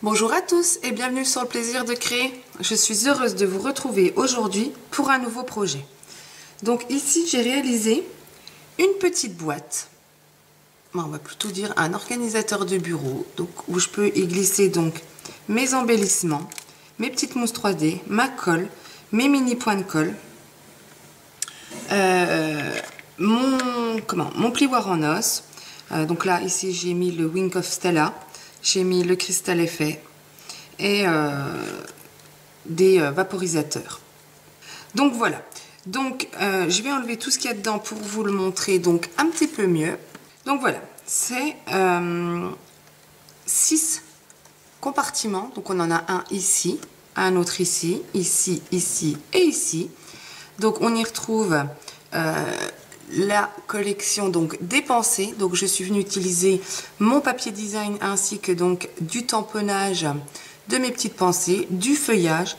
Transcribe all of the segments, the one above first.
Bonjour à tous et bienvenue sur le plaisir de créer. Je suis heureuse de vous retrouver aujourd'hui pour un nouveau projet. Donc ici j'ai réalisé une petite boîte, on va plutôt dire un organisateur de bureau, donc où je peux y glisser donc mes embellissements, mes petites mousses 3D, ma colle, mes mini points de colle, mon plioir en os. Donc là ici j'ai mis le Wink of Stella. J'ai mis le cristal effet et des vaporisateurs. Donc voilà. Donc je vais enlever tout ce qu'il y a dedans pour vous le montrer donc un petit peu mieux. Donc voilà, c'est 6 compartiments. Donc on en a un ici, un autre ici, ici, ici et ici. Donc on y retrouve la collection donc des pensées. Donc je suis venue utiliser mon papier design ainsi que donc du tamponnage de mes petites pensées, du feuillage.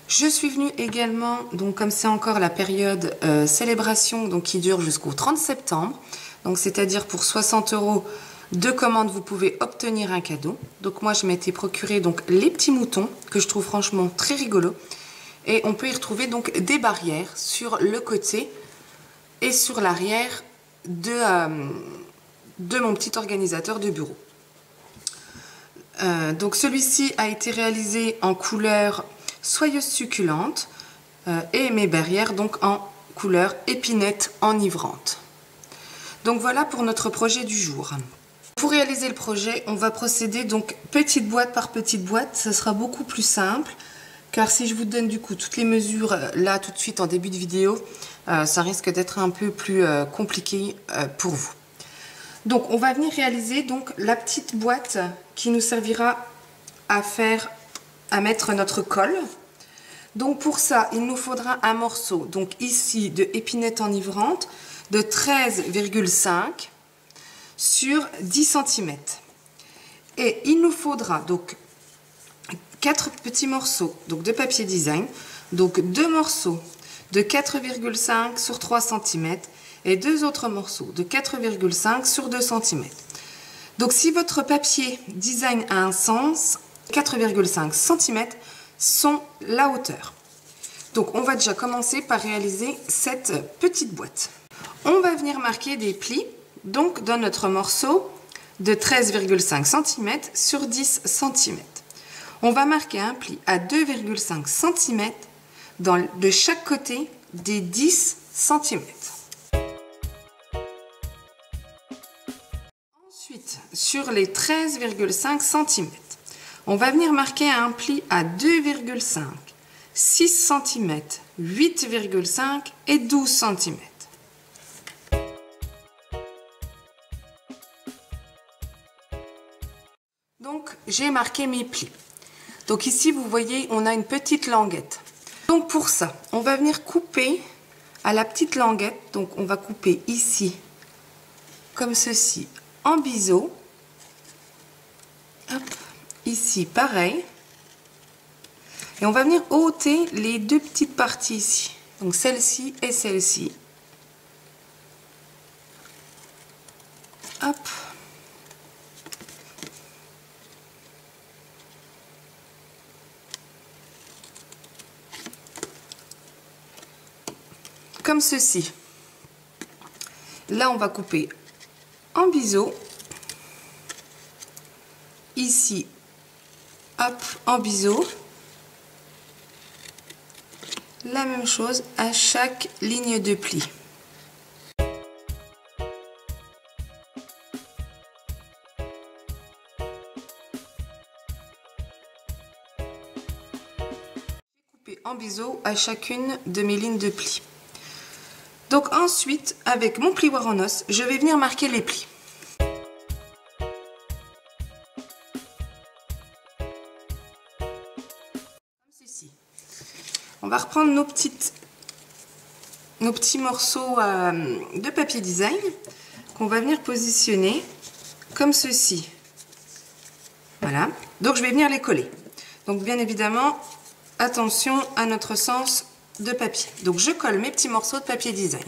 Je suis venue également, donc comme c'est encore la période célébration donc qui dure jusqu'au 30 septembre, donc c'est-à-dire pour 60 € de commande vous pouvez obtenir un cadeau. Donc moi je m'étais procuré donc les petits moutons que je trouve franchement très rigolo et on peut y retrouver donc des barrières sur le côté et sur l'arrière de mon petit organisateur de bureau. Donc celui-ci a été réalisé en couleur soyeuse succulente et mes barrières donc en couleur épinette enivrante. Donc voilà pour notre projet du jour. Pour réaliser le projet, on va procéder donc petite boîte par petite boîte, ça sera beaucoup plus simple. Car si je vous donne du coup toutes les mesures là tout de suite en début de vidéo, ça risque d'être un peu plus compliqué pour vous. Donc on va venir réaliser donc la petite boîte qui nous servira à mettre notre colle. Donc pour ça, il nous faudra un morceau, donc ici de épinette enivrante de 13,5 sur 10 cm. Et il nous faudra donc 4 petits morceaux donc de papier design, donc 2 morceaux de 4,5 sur 3 cm et 2 autres morceaux de 4,5 sur 2 cm. Donc si votre papier design a un sens, 4,5 cm sont la hauteur. Donc on va déjà commencer par réaliser cette petite boîte. On va venir marquer des plis donc dans notre morceau de 13,5 cm sur 10 cm. On va marquer un pli à 2,5 cm de chaque côté des 10 cm. Ensuite, sur les 13,5 cm, on va venir marquer un pli à 2,5, 6 cm, 8,5 et 12 cm. Donc, j'ai marqué mes plis. Donc ici, vous voyez, on a une petite languette. Donc pour ça, on va venir couper à la petite languette. Donc on va couper ici, comme ceci, en biseau. Hop, ici, pareil. Et on va venir ôter les deux petites parties ici. Donc celle-ci et celle-ci. Hop. Comme ceci. Là, on va couper en biseau. Ici, hop, en biseau. La même chose à chaque ligne de pli. Couper en biseau à chacune de mes lignes de pli. Donc ensuite, avec mon plioir en os, je vais venir marquer les plis. Comme ceci. On va reprendre nos petits morceaux de papier design qu'on va venir positionner comme ceci. Voilà. Donc je vais venir les coller. Donc bien évidemment, attention à notre sens de papier. Donc je colle mes petits morceaux de papier design.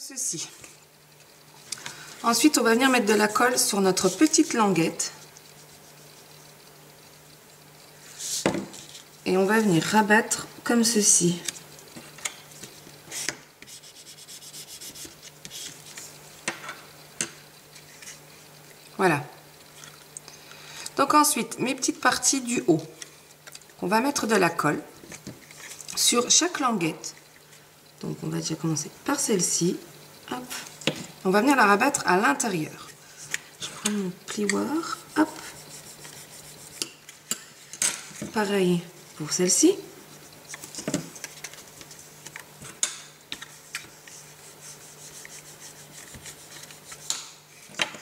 ceci. Ensuite, on va venir mettre de la colle sur notre petite languette. Et on va venir rabattre comme ceci. Voilà. Donc ensuite, mes petites parties du haut. On va mettre de la colle sur chaque languette. Donc on va déjà commencer par celle-ci. Hop. On va venir la rabattre à l'intérieur. Je prends mon plioir. Hop. Pareil pour celle-ci.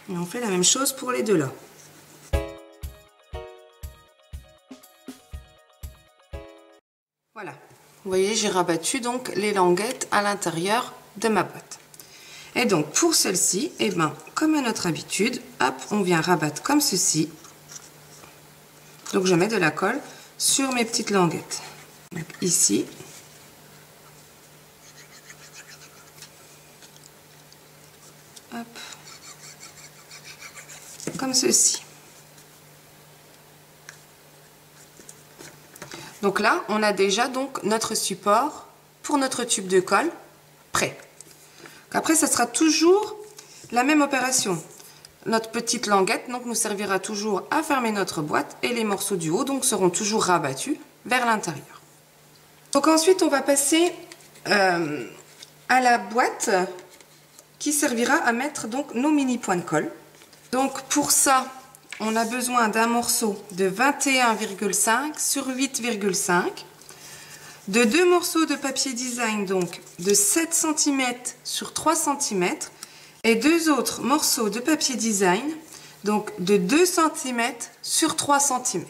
Et on fait la même chose pour les deux là. Voilà. Vous voyez, j'ai rabattu donc les languettes à l'intérieur de ma boîte. Et donc pour celle-ci, eh ben, comme à notre habitude, hop, on vient rabattre comme ceci. Donc je mets de la colle sur mes petites languettes. Donc, ici. Hop. Comme ceci. Donc là, on a déjà donc notre support pour notre tube de colle prêt. Après, ça sera toujours la même opération. Notre petite languette donc, nous servira toujours à fermer notre boîte et les morceaux du haut donc, seront toujours rabattus vers l'intérieur. Donc ensuite, on va passer à la boîte qui servira à mettre donc, nos mini points de colle. Donc pour ça, on a besoin d'un morceau de 21,5 sur 8,5, de deux morceaux de papier design donc de 7 cm sur 3 cm et deux autres morceaux de papier design donc de 2 cm sur 3 cm.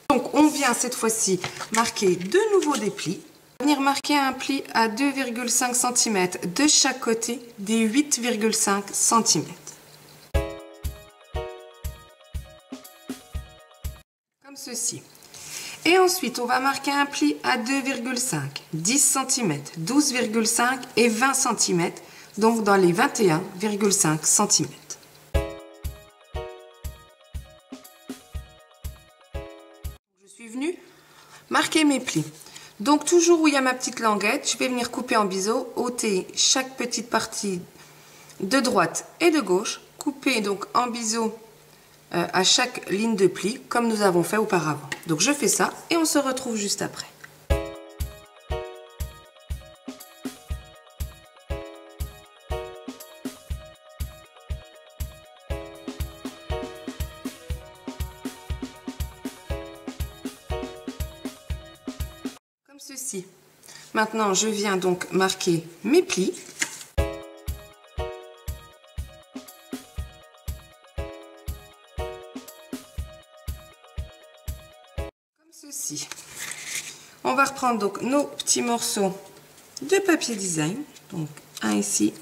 Donc on vient cette fois-ci marquer de nouveau des plis. On va venir marquer un pli à 2,5 cm de chaque côté des 8,5 cm. Comme ceci. Et ensuite, on va marquer un pli à 2,5, 10 cm, 12,5 et 20 cm, donc dans les 21,5 cm. Je suis venue marquer mes plis. Donc toujours où il y a ma petite languette, je vais venir couper en biseau, ôter chaque petite partie de droite et de gauche, couper donc en biseau à chaque ligne de pli comme nous avons fait auparavant. Donc je fais ça et on se retrouve juste après. Comme ceci. Maintenant je viens donc marquer mes plis. Ceci. On va reprendre donc nos petits morceaux de papier design, donc un ici,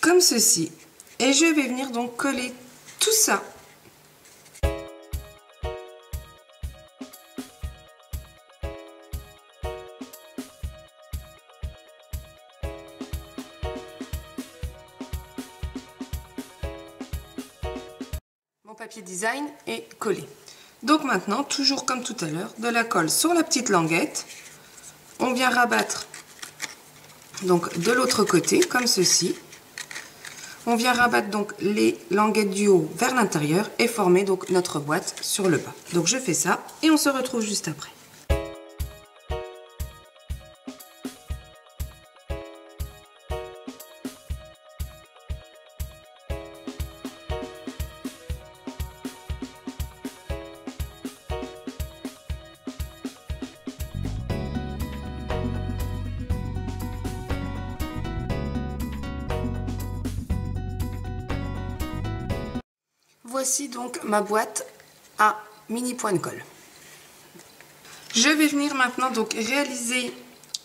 comme ceci, et je vais venir donc coller tout ça . Papier design est collé. Donc maintenant, toujours comme tout à l'heure, de la colle sur la petite languette. On vient rabattre donc de l'autre côté, comme ceci. On vient rabattre donc les languettes du haut vers l'intérieur et former donc notre boîte sur le bas. Donc je fais ça et on se retrouve juste après. Voici donc ma boîte à mini points de colle. Je vais venir maintenant donc réaliser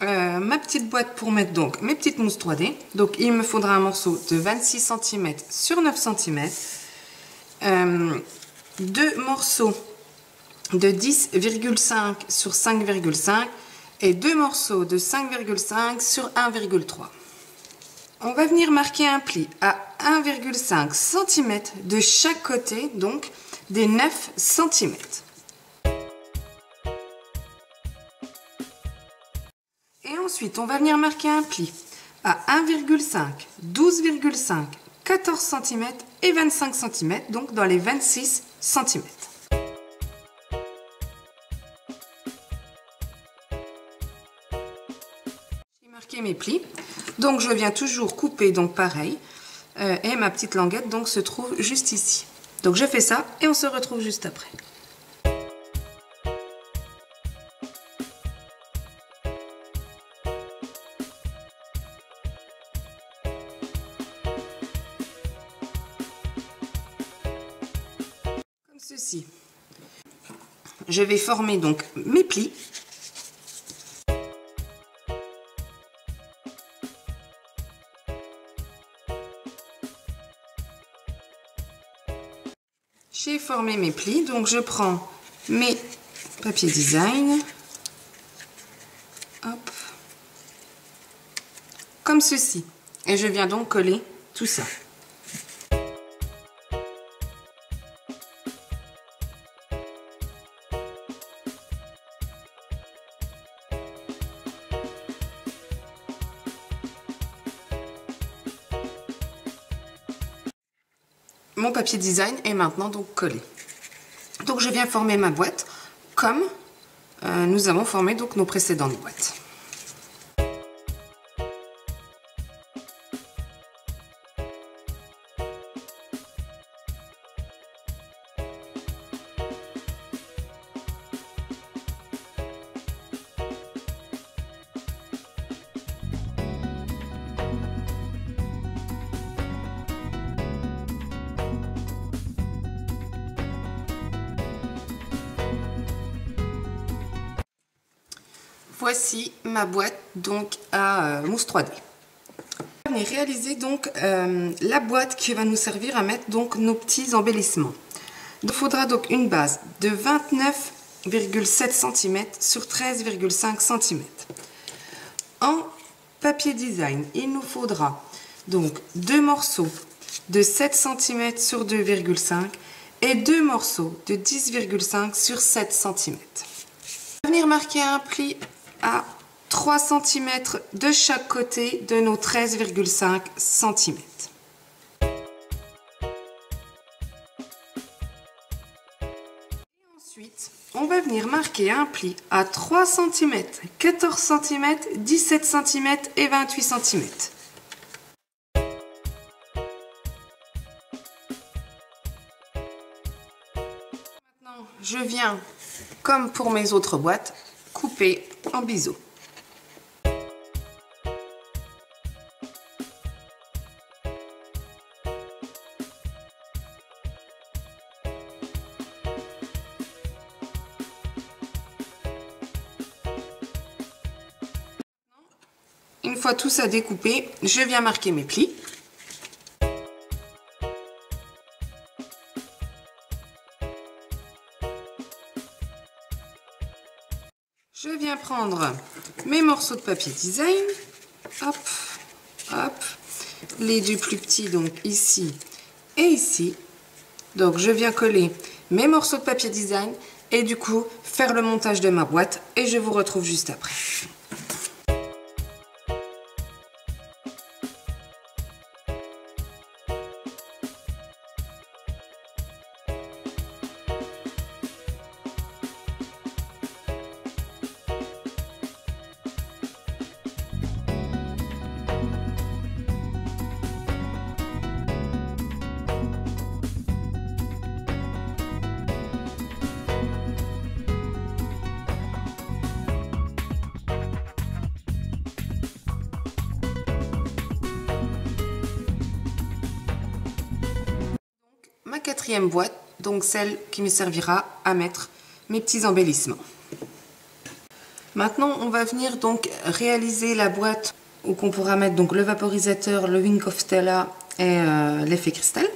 ma petite boîte pour mettre donc mes petites mousses 3D. Donc il me faudra un morceau de 26 cm sur 9 cm, deux morceaux de 10,5 sur 5,5 et 2 morceaux de 5,5 sur 1,3. On va venir marquer un pli à 1,5 cm de chaque côté, donc des 9 cm. Et ensuite, on va venir marquer un pli à 1,5, 12,5, 14 cm et 25 cm, donc dans les 26 cm. J'ai marqué mes plis, donc je viens toujours couper, donc pareil, et ma petite languette donc se trouve juste ici. Donc je fais ça et on se retrouve juste après. Ceci. Je vais former donc mes plis. J'ai formé mes plis, donc je prends mes papiers design, hop, comme ceci, et je viens donc coller tout ça. Mon papier design est maintenant donc collé. Donc je viens former ma boîte comme nous avons formé donc nos précédentes boîtes. Voici ma boîte donc à mousse 3D. On va réaliser donc la boîte qui va nous servir à mettre donc nos petits embellissements. Il faudra donc une base de 29,7 cm sur 13,5 cm. En papier design, il nous faudra donc 2 morceaux de 7 cm sur 2,5 et 2 morceaux de 10,5 sur 7 cm. On va venir marquer un pli à 3 cm de chaque côté de nos 13,5 cm. Ensuite, on va venir marquer un pli à 3 cm, 14 cm, 17 cm et 28 cm. Maintenant, je viens, comme pour mes autres boîtes, couper en biseau. Une fois tout ça découpé, je viens marquer mes plis. Je viens prendre mes morceaux de papier design, hop, hop, les deux plus petits donc ici et ici. Donc je viens coller mes morceaux de papier design et du coup faire le montage de ma boîte et je vous retrouve juste après. Ma quatrième boîte, donc celle qui me servira à mettre mes petits embellissements. Maintenant, on va venir donc réaliser la boîte où on pourra mettre donc le vaporisateur, le Wink of Stella et l'effet cristal.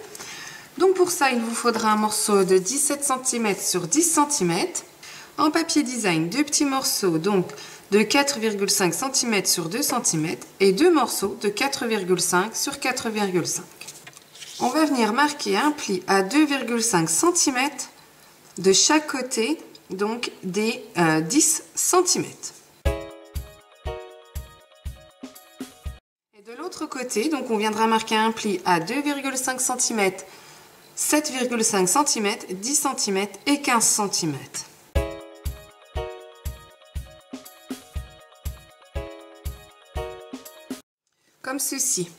Donc pour ça, il vous faudra un morceau de 17 cm sur 10 cm. En papier design, 2 petits morceaux donc de 4,5 cm sur 2 cm et 2 morceaux de 4,5 sur 4,5. On va venir marquer un pli à 2,5 cm de chaque côté, donc des 10 cm. Et de l'autre côté, donc on viendra marquer un pli à 2,5 cm, 7,5 cm, 10 cm et 15 cm. Comme ceci.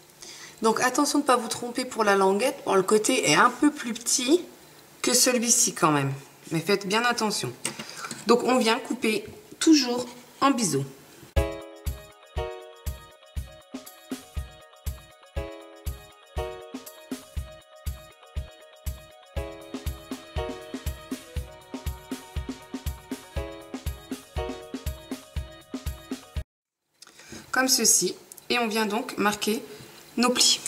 Donc attention de ne pas vous tromper pour la languette, bon, le côté est un peu plus petit que celui-ci quand même, mais faites bien attention. Donc on vient couper toujours en biseau. Comme ceci, et on vient donc marquer nos plis.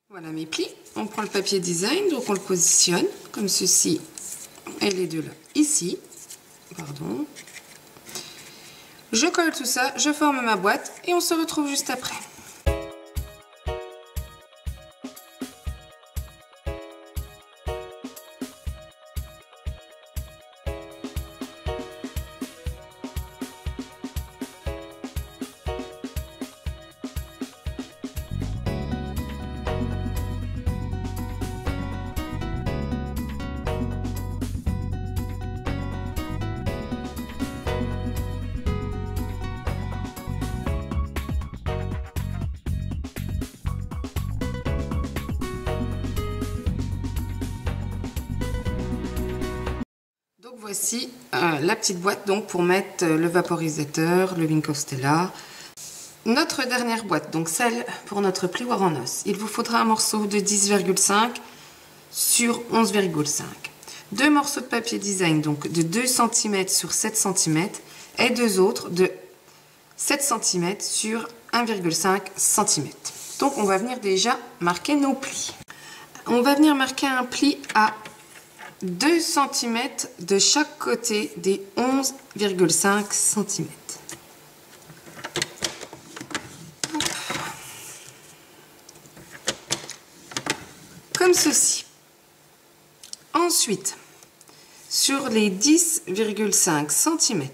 Voilà mes plis. On prend le papier design, donc on le positionne comme ceci et les deux là ici. Pardon. Je colle tout ça, je forme ma boîte et on se retrouve juste après. Donc voici la petite boîte donc pour mettre le vaporisateur, le Wink of Stella. Notre dernière boîte, donc celle pour notre plioir en os. Il vous faudra un morceau de 10,5 sur 11,5. Deux morceaux de papier design donc de 2 cm sur 7 cm et deux autres de 7 cm sur 1,5 cm. Donc on va venir déjà marquer nos plis. On va venir marquer un pli à 2 cm de chaque côté des 11,5 cm. Comme ceci. Ensuite, sur les 10,5 cm,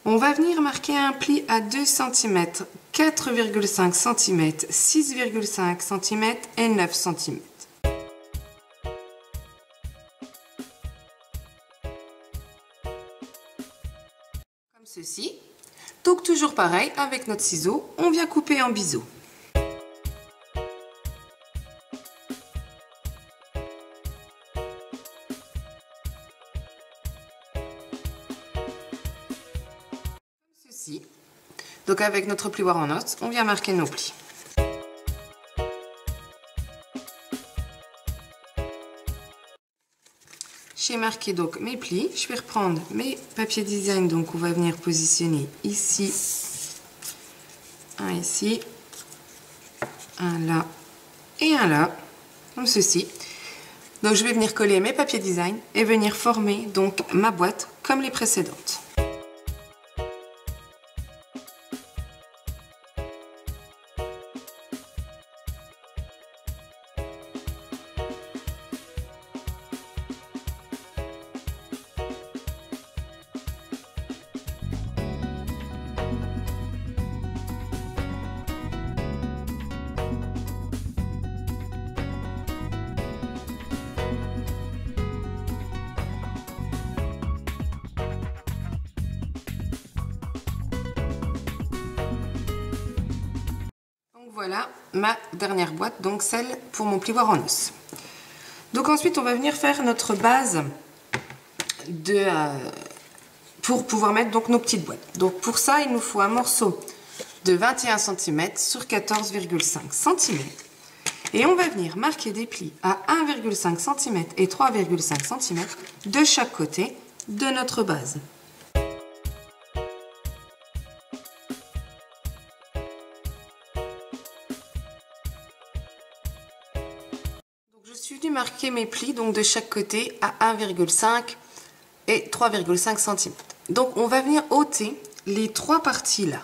on va venir marquer un pli à 2 cm, 4,5 cm, 6,5 cm et 9 cm. Ceci. Donc toujours pareil, avec notre ciseau, on vient couper en biseau. Comme ceci. Donc avec notre plioir en os, on vient marquer nos plis. J'ai marqué donc mes plis. Je vais reprendre mes papiers design. Donc on va venir positionner ici, un ici, un là et un là, comme ceci. Donc je vais venir coller mes papiers design et venir former donc ma boîte comme les précédentes. Voilà ma dernière boîte, donc celle pour mon plioir en os. Donc ensuite on va venir faire notre base pour pouvoir mettre donc nos petites boîtes. Donc pour ça il nous faut un morceau de 21 cm sur 14,5 cm et on va venir marquer des plis à 1,5 cm et 3,5 cm de chaque côté de notre base. venu marquer mes plis donc de chaque côté à 1,5 et 3,5 cm. Donc on va venir ôter les trois parties là,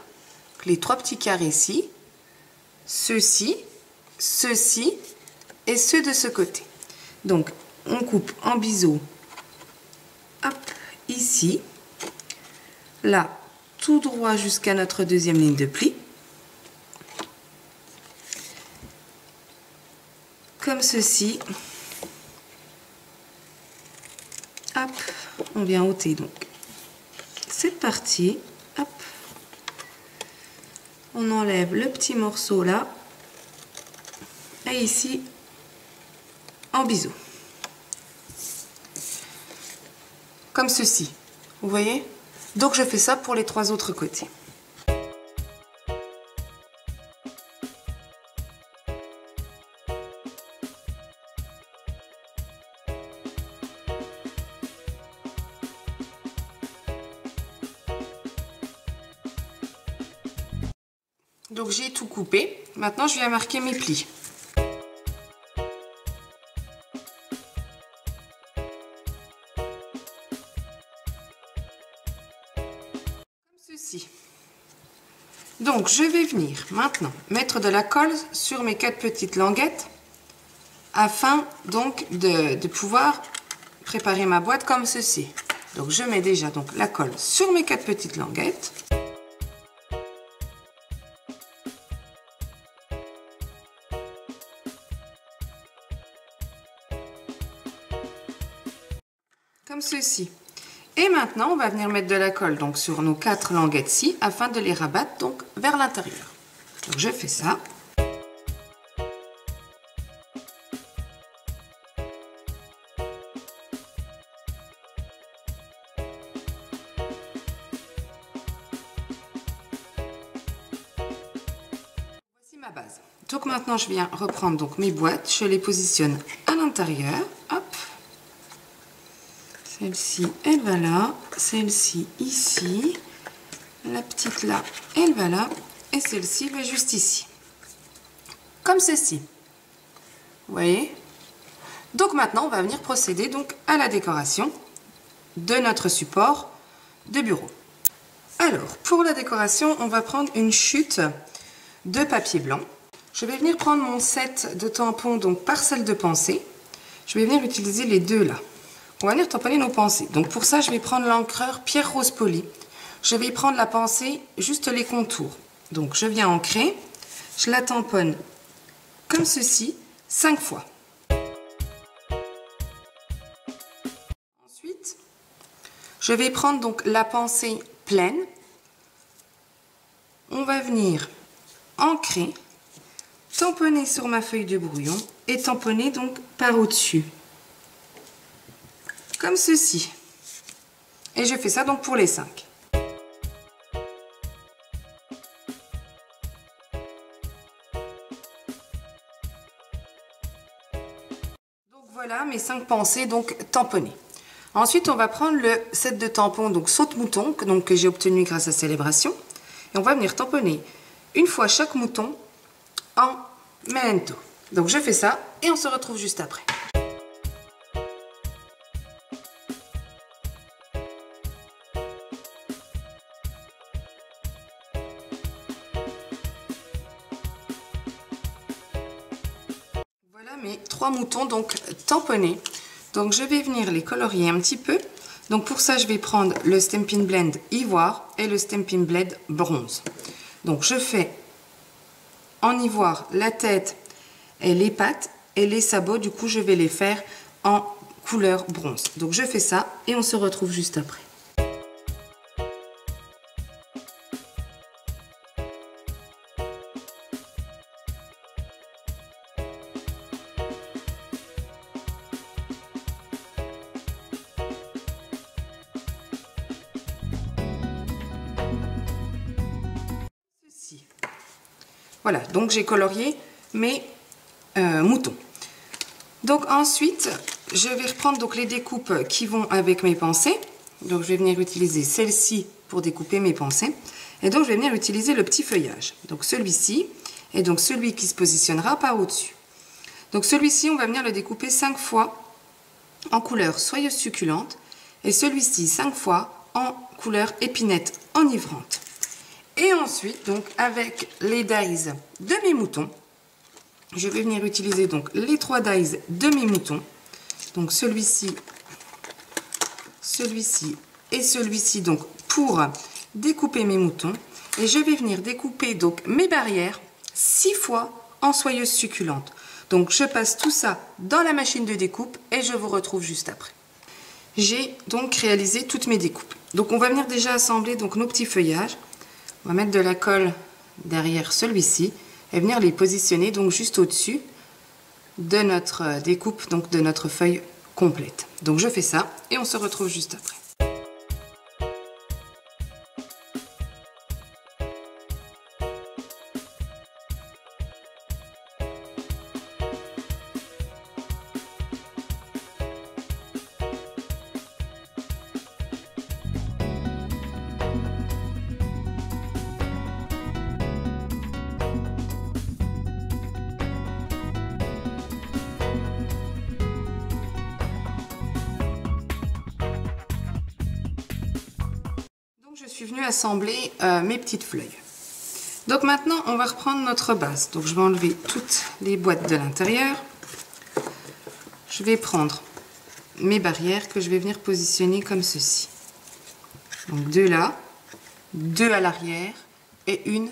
les trois petits carrés ici, ceux-ci, ceux-ci et ceux de ce côté. Donc on coupe en biseau, hop, ici, là, tout droit jusqu'à notre deuxième ligne de pli. Comme ceci. Hop, on vient ôter donc cette partie. Hop, on enlève le petit morceau là. Et ici, en biseau. Comme ceci. Vous voyez? Donc je fais ça pour les trois autres côtés. Donc j'ai tout coupé. Maintenant je viens marquer mes plis. Comme ceci. Donc je vais venir maintenant mettre de la colle sur mes 4 petites languettes afin donc de pouvoir préparer ma boîte comme ceci. Donc je mets déjà donc la colle sur mes 4 petites languettes. Comme ceci. Et maintenant, on va venir mettre de la colle donc sur nos 4 languettes-ci afin de les rabattre donc vers l'intérieur. Donc je fais ça. Voici ma base. Donc maintenant, je viens reprendre donc mes boîtes, je les positionne à l'intérieur. Hop. Celle-ci, elle va là, celle-ci ici, la petite là, elle va là, et celle-ci va juste ici. Comme ceci. Vous voyez? Donc maintenant, on va venir procéder donc à la décoration de notre support de bureau. Alors, pour la décoration, on va prendre une chute de papier blanc. Je vais venir prendre mon set de tampons, donc parcelle de pensée. Je vais venir utiliser les deux là. On va venir tamponner nos pensées. Donc pour ça, je vais prendre l'encreur Pierre Rose Poli. Je vais prendre la pensée, juste les contours. Donc je viens ancrer, je la tamponne comme ceci, 5 fois. Ensuite, je vais prendre donc la pensée pleine. On va venir ancrer, tamponner sur ma feuille de brouillon et tamponner donc par au-dessus. Comme ceci. Et je fais ça donc pour les 5. Donc voilà mes 5 pensées donc tamponnées. Ensuite on va prendre le set de tampons donc saute-mouton que j'ai obtenu grâce à Célébration. Et on va venir tamponner une fois chaque mouton en memento. Donc je fais ça et on se retrouve juste après. Mes 3 moutons donc tamponnés. Donc je vais venir les colorier un petit peu. Donc pour ça je vais prendre le Stampin' Blend ivoire et le Stampin' Blend bronze. Donc je fais en ivoire la tête et les pattes et les sabots, du coup je vais les faire en couleur bronze. Donc je fais ça et on se retrouve juste après. Voilà, donc j'ai colorié mes moutons. Donc ensuite, je vais reprendre donc les découpes qui vont avec mes pensées. Donc je vais venir utiliser celle-ci pour découper mes pensées. Et donc je vais venir utiliser le petit feuillage. Donc celui-ci et donc celui qui se positionnera par au-dessus. Donc celui-ci, on va venir le découper 5 fois en couleur soyeuse succulente et celui-ci 5 fois en couleur épinette enivrante. Et ensuite, donc avec les dies de mes moutons, je vais venir utiliser donc les 3 dies de mes moutons. Donc celui-ci et celui-ci donc pour découper mes moutons. Et je vais venir découper donc mes barrières 6 fois en soyeuse succulente. Donc je passe tout ça dans la machine de découpe et je vous retrouve juste après. J'ai donc réalisé toutes mes découpes. Donc on va venir déjà assembler donc nos petits feuillages. On va mettre de la colle derrière celui-ci et venir les positionner donc juste au-dessus de notre découpe, donc de notre feuille complète. Donc je fais ça et on se retrouve juste après. Je suis venue assembler mes petites feuilles. Donc maintenant, on va reprendre notre base. Donc je vais enlever toutes les boîtes de l'intérieur. Je vais prendre mes barrières que je vais venir positionner comme ceci. Donc 2 là, 2 à l'arrière et une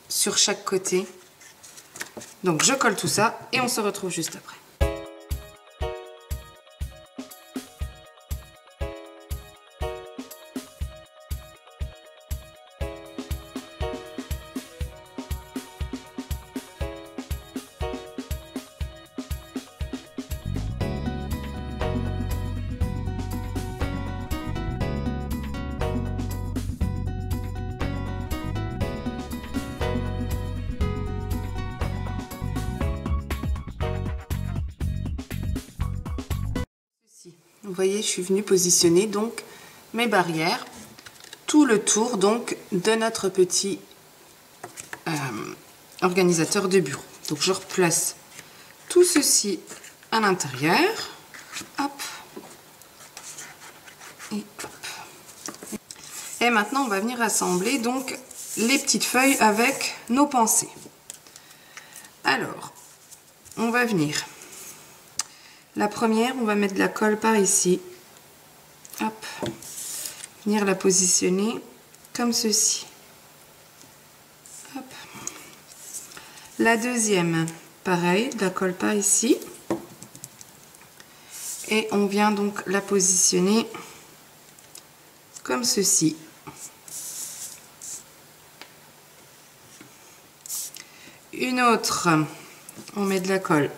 sur chaque côté. Donc je colle tout ça et on se retrouve juste après. Vous voyez, je suis venue positionner donc mes barrières tout le tour donc de notre petit organisateur de bureau. Donc je replace tout ceci à l'intérieur. Hop. Et hop. Et maintenant on va venir assembler donc les petites feuilles avec nos pensées. Alors, on va venir. La première, on va mettre de la colle par ici. Hop. Venir la positionner comme ceci. Hop. La deuxième, pareil, de la colle par ici. Et on vient donc la positionner comme ceci. Une autre, on met de la colle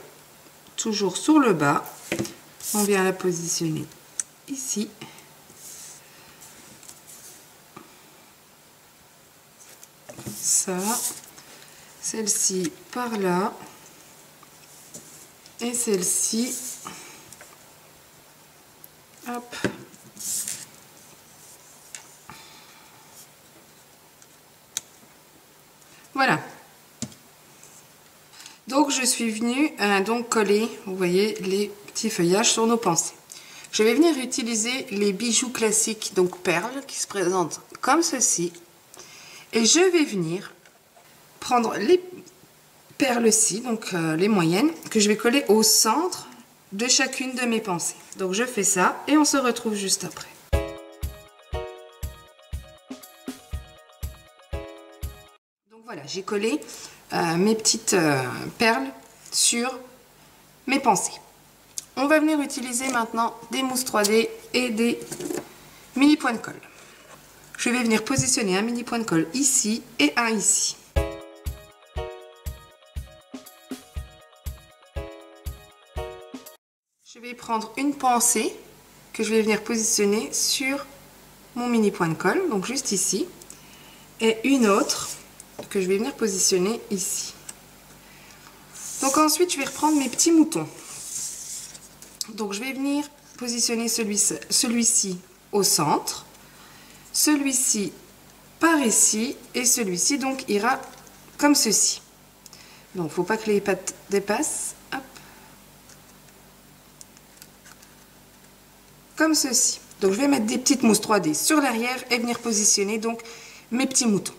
toujours sur le bas, on vient la positionner ici. Ça, celle-ci par là et celle-ci, hop. Voilà. Donc je suis venue donc coller, vous voyez, les petits feuillages sur nos pensées. Je vais venir utiliser les bijoux classiques, donc perles, qui se présentent comme ceci. Et je vais venir prendre les perles-ci, donc les moyennes, que je vais coller au centre de chacune de mes pensées. Donc je fais ça et on se retrouve juste après. Donc voilà, j'ai collé mes petites perles sur mes pensées. On va venir utiliser maintenant des mousses 3D et des mini points de colle. Je vais venir positionner un mini point de colle ici et un ici. Je vais prendre une pensée que je vais venir positionner sur mon mini point de colle, donc juste ici, et une autre que je vais venir positionner ici. Donc ensuite je vais reprendre mes petits moutons. Donc je vais venir positionner celui-ci au centre, celui-ci par ici et celui-ci donc ira comme ceci. Donc il ne faut pas que les pattes dépassent. Hop. comme ceci. Donc je vais mettre des petites mousses 3D sur l'arrière et venir positionner donc mes petits moutons.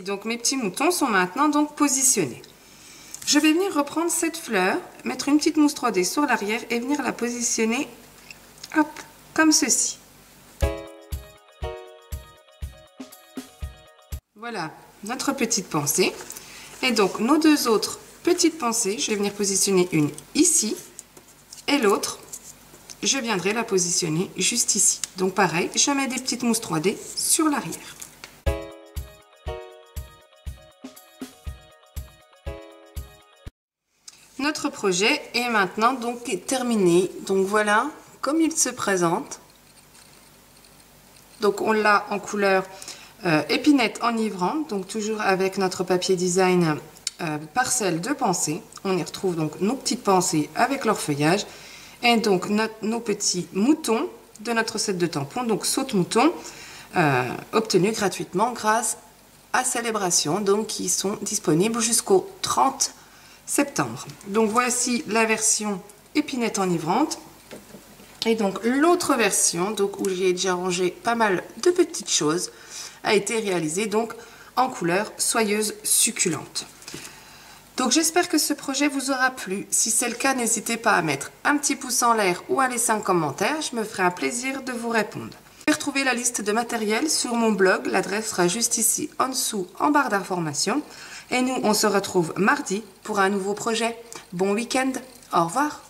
Donc mes petits moutons sont maintenant donc positionnés. Je vais venir reprendre cette fleur, mettre une petite mousse 3D sur l'arrière et venir la positionner, hop, comme ceci. Voilà notre petite pensée. Et donc nos deux autres petites pensées, je vais venir positionner une ici et l'autre, je viendrai la positionner juste ici. Donc pareil, je mets des petites mousses 3D sur l'arrière. Notre projet est maintenant donc terminé. Donc voilà comme il se présente. Donc on l'a en couleur épinette enivrante, donc toujours avec notre papier design parcelle de pensée. On y retrouve donc nos petites pensées avec leur feuillage et donc nos petits moutons de notre set de tampons, donc saute-mouton, obtenus gratuitement grâce à Célébration, donc qui sont disponibles jusqu'au 30 septembre. Donc voici la version épinette enivrante et donc l'autre version, donc où j'ai déjà rangé pas mal de petites choses, a été réalisée donc en couleur soyeuse succulente. Donc j'espère que ce projet vous aura plu. Si c'est le cas, n'hésitez pas à mettre un petit pouce en l'air ou à laisser un commentaire, je me ferai un plaisir de vous répondre. Vous pouvez retrouver la liste de matériel sur mon blog, l'adresse sera juste ici en dessous en barre d'informations. Et nous, on se retrouve mardi pour un nouveau projet. Bon week-end, au revoir.